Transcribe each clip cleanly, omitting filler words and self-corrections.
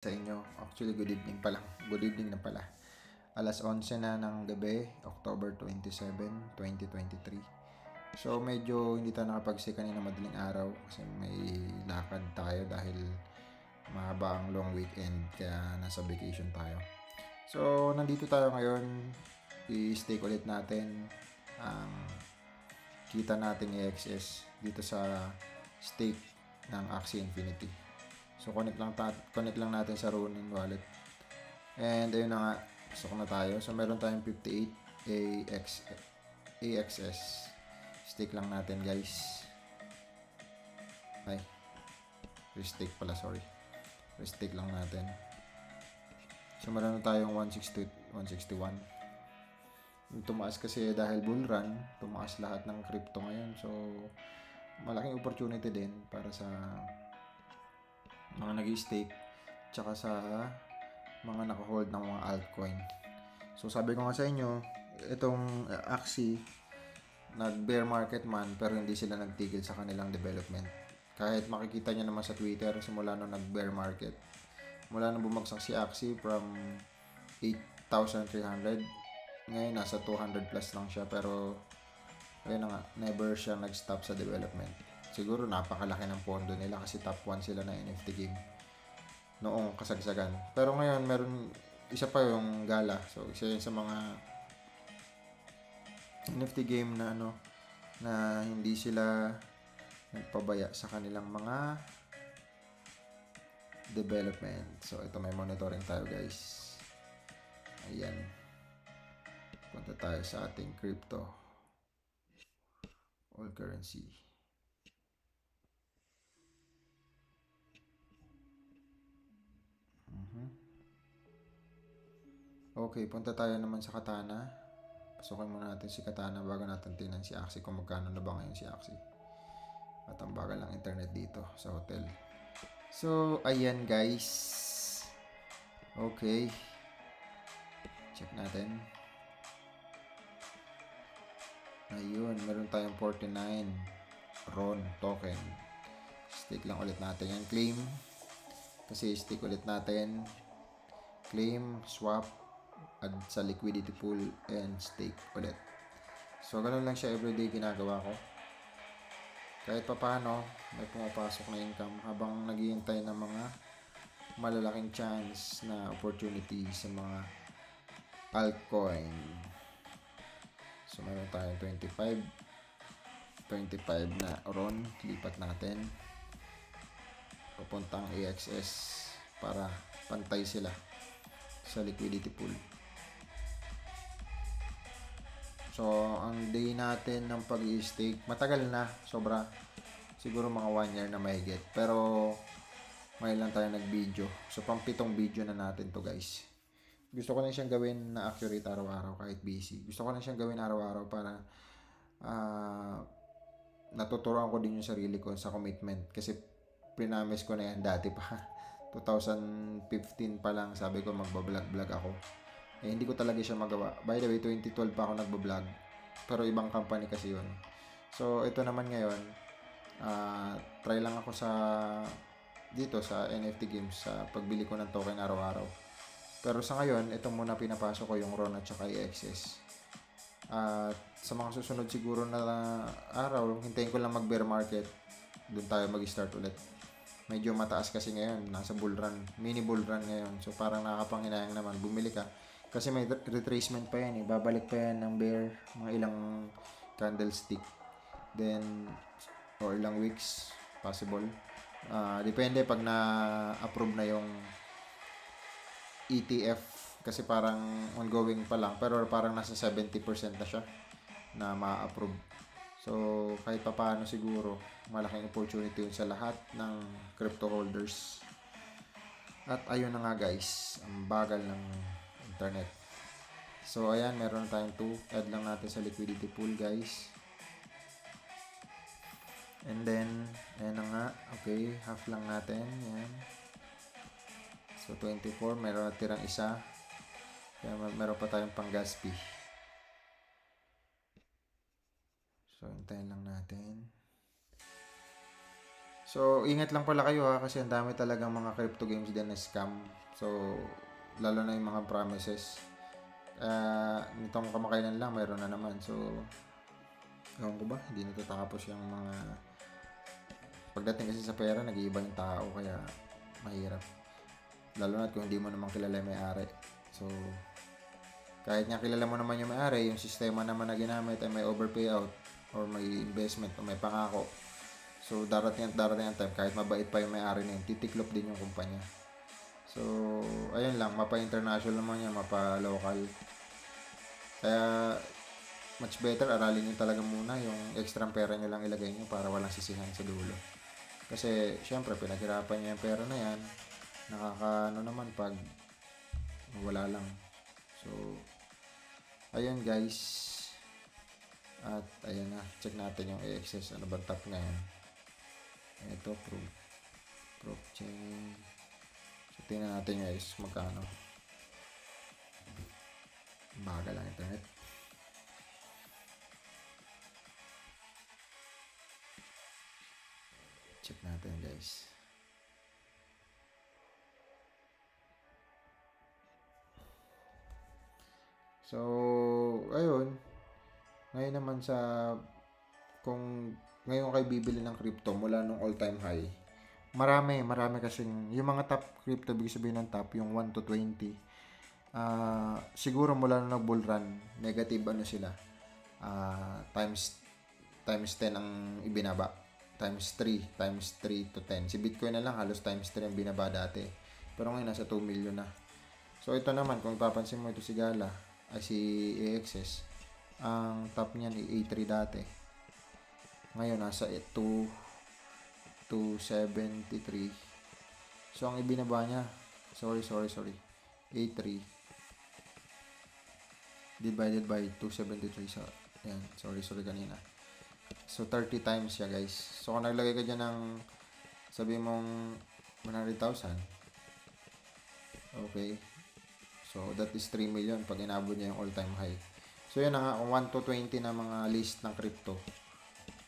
Sa inyo. Actually, good evening pa lang. Good evening na pala. Alas 11 na ng gabi, October 27, 2023. So, medyo hindi tayo nakapag-stay kanina madaling araw kasi may lakad tayo dahil mahaba ang long weekend kaya nasa vacation tayo. So, nandito tayo ngayon. I-stake ulit natin ang kita nating AXS dito sa stake ng Axie Infinity. So, connect lang natin sa Ronin wallet. And ayun na nga, pasok na tayo. So, meron tayong 58 AXS. Stake lang natin, guys. Ay, restake pala, sorry. Restake lang natin. So, meron na tayong 161. Tumaas kasi dahil bull run, tumaas lahat ng crypto ngayon. So, malaking opportunity din para sa mga nag-stake tsaka sa mga naka-hold ng mga altcoin. So sabi ko nga sa inyo, itong Axie nag-bear market man pero hindi sila nagtigil sa kanilang development. Kahit makikita nyo naman sa Twitter simula nung nag-bear market, mula nung bumagsak si Axie from 8,300, ngayon nasa 200 plus lang siya, pero ayun na nga, never siya nag-stop sa development. Siguro napakalaki ng pondo nila kasi top 1 sila na NFT game noong kasagsagan. Pero ngayon meron isa pa yung Gala. So isa yun sa mga NFT game na na hindi sila nagpabaya sa kanilang mga development. So ito, may monitoring tayo, guys. Ayan. Punta tayo sa ating crypto. All currency. Okay, punta tayo naman sa Katana. Pasukin muna natin si Katana bago natin tingnan si Axie kung magkano na ba ngayon si Axie. At ang bagal ng internet dito sa hotel. So, ayan, guys. Okay. Check natin. Ayun, meron tayong 49 RON token. Stake lang ulit natin yan. Claim. Kasi stake ulit natin. Claim, swap, add sa liquidity pool, and stake ulit. So, ganun lang siya everyday ginagawa ko. Kahit pa paano, may pumapasok na income habang naghihintay ng mga malalaking chance na opportunity sa mga altcoin. So, meron tayong 25 na RON. Lipat natin papuntang AXS para pantay sila sa liquidity pool. So, ang day natin ng pag-i-stake, matagal na, sobra. Siguro mga 1 year na mahigit. Pero, ngayon lang tayo nag-video. So, pang-pitong video na natin to, guys. Gusto ko na siyang gawin na accurate araw-araw kahit busy. Gusto ko na siyang gawin araw-araw para natuturuan ko din yung sarili ko sa commitment. Kasi, pinamis ko na yan dati pa. 2015 pa lang sabi ko magbablog ako. Hindi ko talaga siya magawa. By the way, 2012 pa ako nagbablog. Pero ibang company kasi yun. So, ito naman ngayon, try lang ako dito sa NFT games sa pagbili ko ng token araw-araw. Pero sa ngayon, ito muna pinapasok ko yung RON at saka AXS. At sa mga susunod siguro na araw, hintayin ko lang mag-bear market. Doon tayo mag-start ulit. Medyo mataas kasi ngayon, nasa bull run, mini bull run ngayon. So parang nakakapanginayang naman, bumili ka. Kasi may retracement pa yan eh. Babalik pa yan ng bear, mga ilang candlestick. Then, or ilang weeks, possible. Depende pag na-approve na yung ETF. Kasi parang ongoing pa lang. Pero parang nasa 70% na siya na ma-approve. So, kahit pa paano siguro, malaking opportunity yun sa lahat ng crypto holders. At ayun na nga, guys, ang bagal ng internet. So, ayan, meron tayong 2. Add lang natin sa liquidity pool, guys. And then, ayan na nga. Okay, half lang natin. Ayan. So, 24. Meron natirang isa. Kaya meron pa tayong pang gas fee. So, hintayin lang natin. So, ingat lang pala kayo ha, kasi ang dami talagang mga crypto games din na scam. So, lalo na yung mga promises. Nitong kamakailan lang, mayroon na naman. So, ewan ko ba, hindi natatapos yung mga... Pagdating kasi sa pera, nag-iiba yung tao, kaya mahirap. Lalo na kung hindi mo naman kilala yung may-ari. So, kahit nga kilala mo naman yung may-ari, yung sistema naman na ginamit ay may overpayout or may investment o may pangako. So, darating ang time, kahit mabait pa yung may-ari na yun, titiklop din yung kumpanya. So, ayun lang, mapa-international naman yan, mapa-local. Kaya, much better, aralin nyo talaga muna yung extra pera nyo lang ilagay nyo para walang sisihan sa dulo. Kasi, syempre, pinaghirapan nyo yung pera na yan, nakakaano naman pag wala lang. So, ayun guys. At, ayun na, check natin yung AXS, ano bang top ngayon. Ito, proof chain. So, tingnan natin guys, magkano. Bagal lang internet. Check natin guys. So, ayun. Ngayon naman kung ngayon kayo bibili ng crypto mula nung all-time high, marami kasi yung mga top crypto, big sabihin ng top, yung 1 to 20, siguro mula nung nag-bull run, negative ano sila, times 10 ang ibinaba, times 3 to 10. Si Bitcoin na lang halos times 3 ang binaba dati, pero ngayon nasa 2 million na. So ito naman, kung papansin mo, ito si Gala, si AXS, ang top niyan ay A3 dati, ngayon nasa 273. So ang ibinaba niya, sorry, A3 divided by 273. So yan, sorry kanina. So 30 times siya guys. So kung naglagay ka dyan ng sabi mong 100,000, okay, so that is 3 million pag inabot niya yung all time high. So yun na nga, kung 1 to 20 na mga list ng crypto,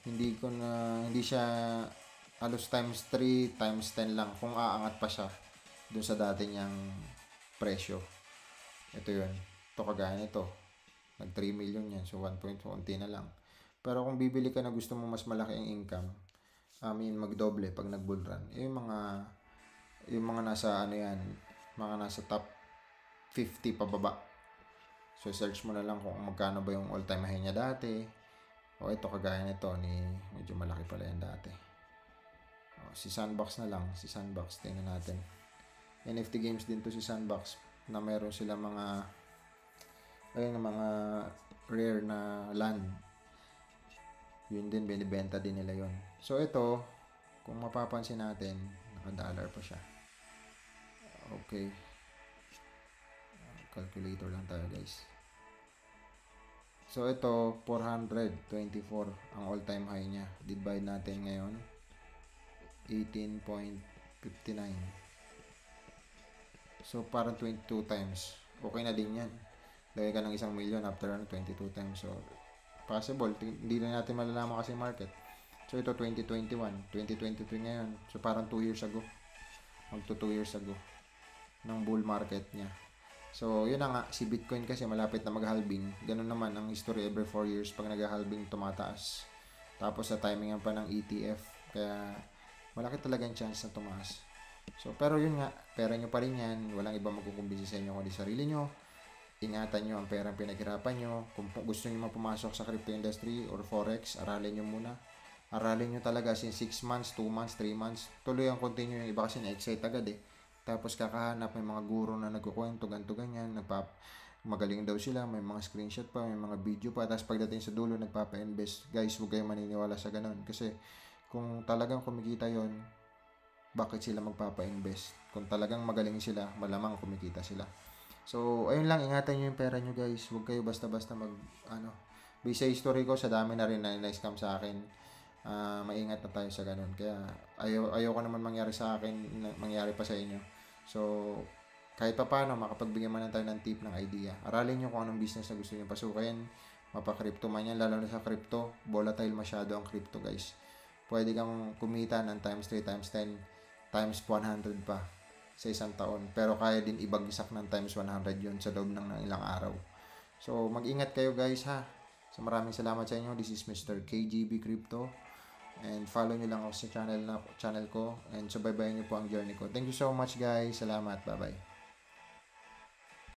hindi siya halos times 3, times 10 lang kung aangat pa siya doon sa dati niyang presyo. Ito yun. Ito kagaya nito. Nag 3 million yan. So 1.1 na lang. Pero kung bibili ka na gusto mo mas malaki ang income, magdoble pag nag-bull run, yung mga nasa ano yan, mga nasa top 50 pababa. So search mo na lang kung magkano ba yung all-time high niya dati. O ito kagaya nito medyo malaki pala yan dati. Si Sandbox na lang, tingnan natin. NFT games din to si Sandbox, na meron sila mga rare na land. Yun din, binibenta din nila yun. So ito, kung mapapansin natin, naka-dollar pa siya. Okay. Calculator lang tayo guys. So ito, 424 ang all-time high niya. Divide natin ngayon, 18.59. So parang 22 times. Okay na din yan. Lagay ka ng 1 million after 22 times. So possible, hindi na natin malalaman kasi market. So ito 2021, 2023 ngayon. So parang 2 years ago. Magto 2 years ago ng bull market niya. So yun na nga, si Bitcoin kasi malapit na mag-halving. Ganun naman ang history, every 4 years pag nag-halving tumataas. Tapos sa timingan pa ng ETF, kaya malaki talagang chance na tumaas. So pero yun nga, pera nyo pa rin yan. Walang iba magkukumbinsi sa inyo kundi sarili nyo. Ingatan nyo ang perang pinaghirapan nyo. Kung gusto nyo pumasok sa crypto industry or forex, aralin nyo muna. Aralin nyo talaga since 6 months, 2 months, 3 months. Tuloy ang continue. Yung iba kasi na-excite agad Tapos kakahanap, may mga guro na nagkukwento, ganito ganyan, magaling daw sila, may mga screenshot pa, may mga video pa, tapos pagdating sa dulo, nagpapa-invest. Guys, huwag kayong maniniwala sa ganun. Kasi kung talagang kumikita yon, bakit sila magpapa-invest? Kung talagang magaling sila, malamang kumikita sila. So, ayun lang, ingatan nyo yung pera nyo guys. Huwag kayo basta-basta based sa history ko, sa dami na rin na na-scam sa akin. Maingat na tayo sa ganun. Kaya ayaw ko naman mangyari sa akin, mangyari pa sa inyo. So kahit pa paano, makapagbigyan man tayo ng tip, ng idea. Aralin nyo kung anong business na gusto nyo pasukin. Mapa-crypto man yan, lalo na sa crypto. Volatile masyado ang crypto guys. pwede kang kumita ng times 3, times 10, times 100 pa sa isang taon. Pero kaya din ibagsak ng times 100 yun sa loob ng ilang araw. So, mag-ingat kayo guys ha. So, maraming salamat sa inyo. This is Mr. KGB Crypto. And follow nyo lang ako sa channel ko. And subaybayan nyo po ang journey ko. Thank you so much guys. Salamat. Bye-bye.